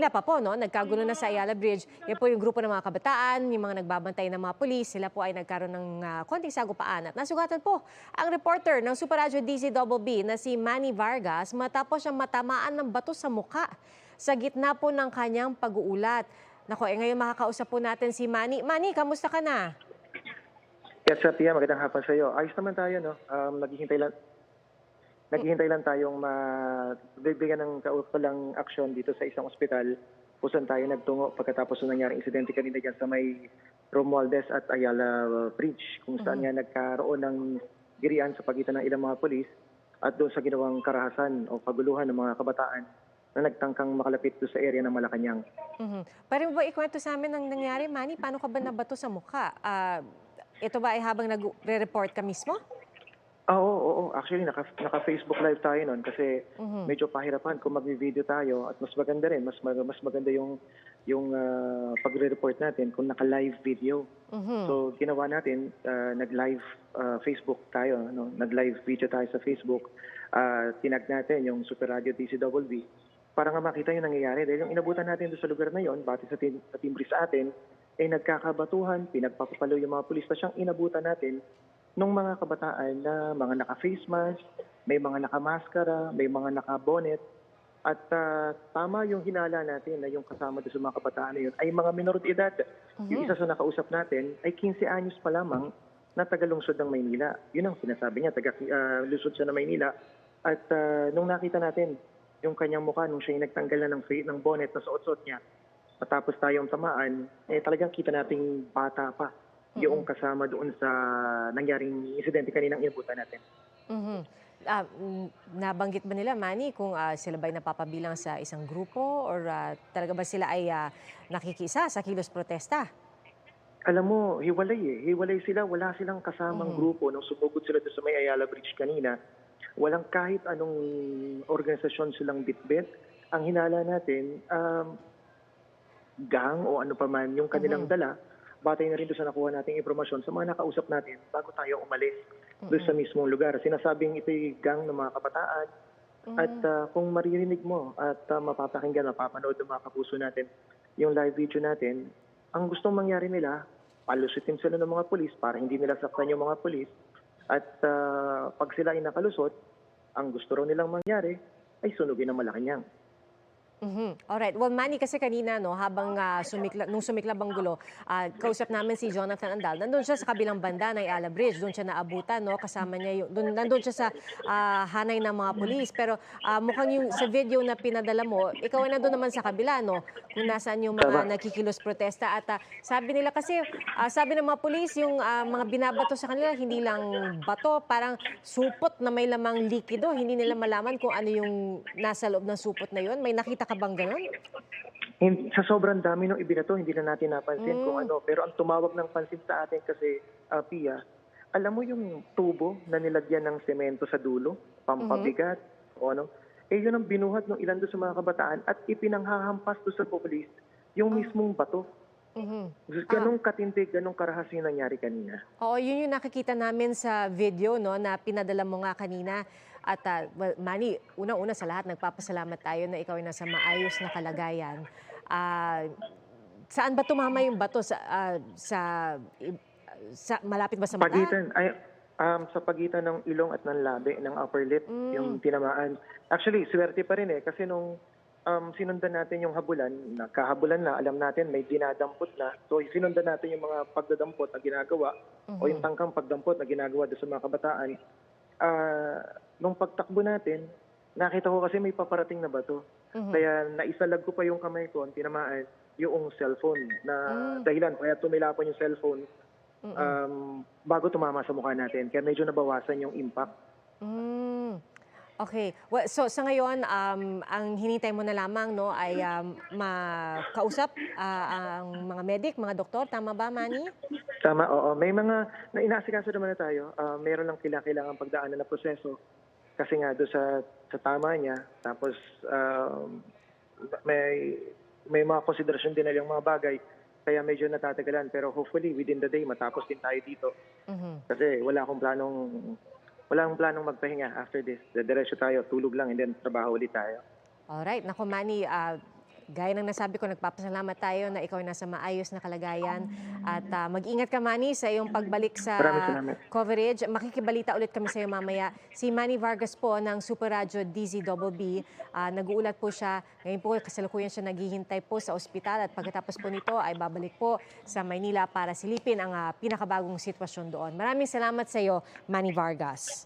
kanina pa po, no, nagkagulo na sa Ayala Bridge. Yan po yung grupo ng mga kabataan, yung mga nagbabantay ng mga pulis. Sila po ay nagkaroon ng konting sagupaan. At nasugatan po ang reporter ng Super Radyo DZBB na si Manny Vargas matapos siyang matamaan ng bato sa muka sa gitna po ng kanyang pag-uulat. Nako, ngayon makakausap po natin si Manny. Manny, kamusta ka na? Yes, Pia, magandang hapon sa iyo. Ayos naman tayo, no? Naghihintay lang tayong bibigyan ng kaukulang aksyon dito sa isang ospital kung saan tayo nagtungo pagkatapos ng nangyaring insidente kanina dyan sa may Romualdez at Ayala Bridge, kung saan nga nagkaroon ng girian sa pagitan ng ilang mga polis at doon sa ginawang karahasan o paguluhan ng mga kabataan na nagtangkang makalapit doon sa area ng Malacanang. Pwede mo ba ikwento sa amin ang nangyari, Manny? Paano ka ba nabato sa mukha? Ito ba ay habang nagre-report ka mismo? Oo. Actually, naka-Facebook live tayo noon kasi medyo pahirapan kung mag-video tayo at mas maganda rin, mas maganda yung pagre-report natin kung naka-live video. So, ginawa natin, nag-live Facebook tayo, no? Nag-live video tayo sa Facebook. Tinag natin yung Super Radio DZBB para nga makita yung nangyayari. Dahil yung inabutan natin doon sa lugar na yon, bati sa timbre sa atin, ay nagkakabatuhan, pinagpapapalo yung mga pulis na siyang inabutan natin nung mga kabataan na mga naka-face mask, may mga naka-maskara, may mga naka-bonnet. At tama yung hinala natin na yung kasama doon sa mga kabataan na yun ay mga minor de edad. Yung isa sa nakausap natin ay 15 anyos pa lamang na taga-lungsod ng Maynila. Yun ang sinasabi niya, taga-lungsod siya ng Maynila. At nung nakita natin yung kanyang mukha nung siya yung nagtanggal na ng bonnet na suot-suot niya, matapos tayong tamaan, talagang kita nating bata pa yung kasama doon sa nangyaring insidente kaninang inabutan natin. Nabanggit ba nila, Manny, kung sila ba'y napapabilang sa isang grupo or talaga ba sila ay nakikisa sa kilos protesta? Alam mo, hiwalay sila, wala silang kasamang grupo. Nung sumugod sila doon sa may Ayala Bridge kanina, walang kahit anong organisasyon silang bitbit. Ang hinala natin, gang o ano pa man yung kanilang dala, batay na rin doon sa nakuha nating impormasyon sa mga nakausap natin bago tayo umalis doon sa mismong lugar. Sinasabing ito'y gang ng mga kabataan at kung maririnig mo at mapapakinggan, mapapanood ng mga kapuso natin yung live video natin, ang gustong mangyari nila, palusutin sila ng mga pulis para hindi nila saktan yung mga pulis at pag sila ay nakalusot, ang gusto raw nilang mangyari ay sunugin ng Malacanang. Alright. Well, Manny, kasi kanina, no, habang nung sumiklab ang gulo, kausap namin si Jonathan Andal. Nandun siya sa kabilang banda ng Ayala Bridge. Doon siya naabutan, no? Kasama niya nandun siya sa hanay ng mga pulis. Pero mukhang yung sa video na pinadala mo, ikaw ay nandun naman sa kabila, no? Kung nasaan yung mga nakikilos protesta. At sabi nila kasi, sabi ng mga pulis, yung mga binabato sa kanila, hindi lang bato, parang supot na may lamang likido. Hindi nila malaman kung ano yung nasa loob ng supot na yun. May nakita ka bang ganun? Sa sobrang dami ng ibinato, hindi na natin napansin kung ano. Pero ang tumawag ng pansin sa atin kasi, Pia, alam mo yung tubo na nilagyan ng semento sa dulo, pampabigat, o ano, yun ang binuhat ng ilan doon sa mga kabataan at ipinanghahampas doon sa pulis yung mismong bato. Ganong katindig, ganong karahas yung nangyari kanina. Oo, yun yung nakikita namin sa video, no, na pinadala mo nga kanina. At well, Manny, unang-una sa lahat, nagpapasalamat tayo na ikaw ay nasa maayos na kalagayan. Saan ba tumama yung bato? Malapit ba sa mata? Sa pagitan ng ilong at ng labi, ng upper lip, yung tinamaan. Actually, swerte pa rin kasi nung sinundan natin yung habulan, nakahabulan na, alam natin may dinadampot na. So sinundan natin yung mga pagdadampot na ginagawa o yung tangkang pagdampot na ginagawa doon sa mga kabataan. Nung pagtakbo natin, nakita ko kasi may paparating na bato. Kaya naisalag ko pa yung kamay ko, tinamaan yung cellphone na dahilan. Kaya tumilapon yung cellphone bago tumama sa mukha natin. Kaya medyo nabawasan yung impact. Okay. Well, so sa ngayon, ang hinintay mo na lamang, no, ay makausap ang mga medic, mga doktor. Tama ba, Manny? Tama, oo. May mga inaasikaso naman na tayo. Meron lang kailangan pagdaanan na proseso. Kasi nga doon sa tama niya. Tapos may mga konsiderasyon din na yung mga bagay. Kaya medyo natatagalan. Pero hopefully within the day matapos din tayo dito. Kasi wala akong planong magpahinga after this. Diretso tayo, tulog lang and then trabaho ulit tayo. Alright. Naku, Manny, Gaya ng nasabi ko, nagpapasalamat tayo na ikaw ay nasa maayos na kalagayan. At mag-ingat ka, Manny, sa iyong pagbalik sa Maraming salamat. coverage. Makikibalita ulit kami sa iyo mamaya. Si Manny Vargas po ng Super Radyo DZBB. Nag-uulat po siya. Ngayon po, kasalukuyan siya naghihintay po sa ospital. At pagkatapos po nito ay babalik po sa Maynila para silipin ang pinakabagong sitwasyon doon. Maraming salamat sa iyo, Manny Vargas.